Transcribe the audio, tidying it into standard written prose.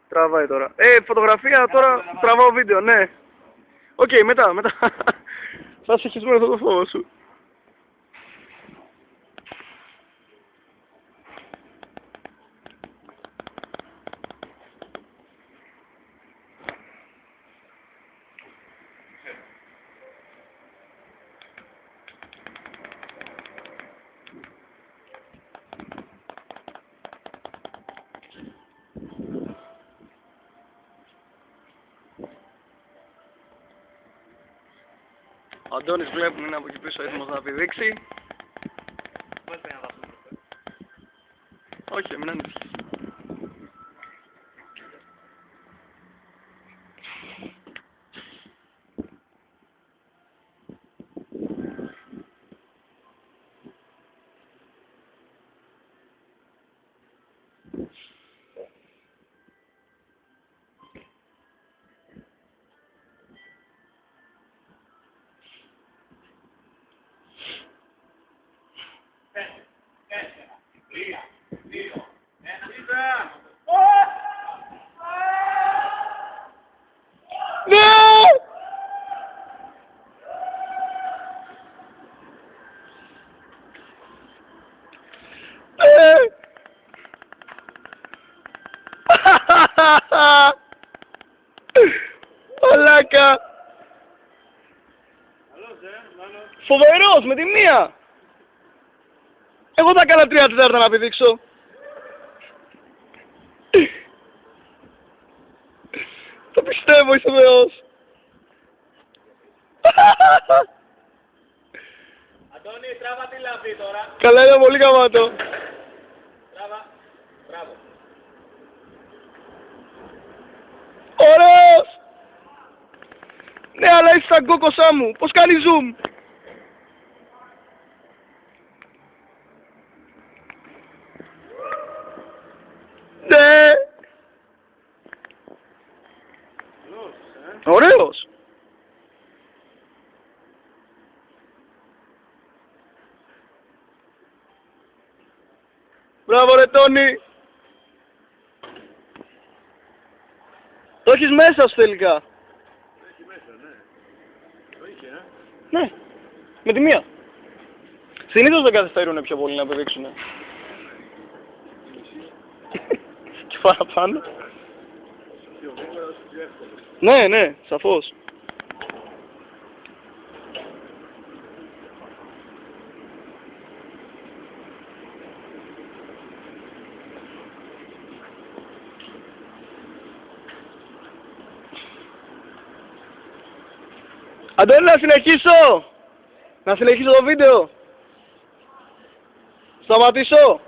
Τραβάει τώρα. Φωτογραφία τώρα, τραβάω βίντεο, ναι. Οκ, μετά. Θα σε χεισμένο αυτό το φόβο σου. Ο Αντώνης βλέπουμε είναι από εκεί πίσω έτοιμος να πηδήξει. Όχι, μην ανησυχείς. Μαλάκα! Φοβερός, με τη μία! Εγώ θα έκανα 3 τέταρτα να πηδήξω. Το πιστεύω, είσαι Θεός. Αντώνη, τράβα τη λαμπή τώρα. Καλά, είναι πολύ γαμάτο. Τράβα. Μπράβο. Ωραίος! Ναι, αλλά είσαι σαν κόκοσά μου. Πώς κάνει zoom? Ναι! Ωραίος! Μπράβο ρε Τόνι! Το έχεις μέσα σου τελικά. Έχει μέσα, ναι. Το είχε, Ναι, με τη μία. Συνήθως δεν καθυστερούν πιο πολύ να πηδήξουνε. Και παραπάνω. Ναι, σαφώς. Αντώνη, να συνεχίσω! Να συνεχίσω το βίντεο! Σταματήσω!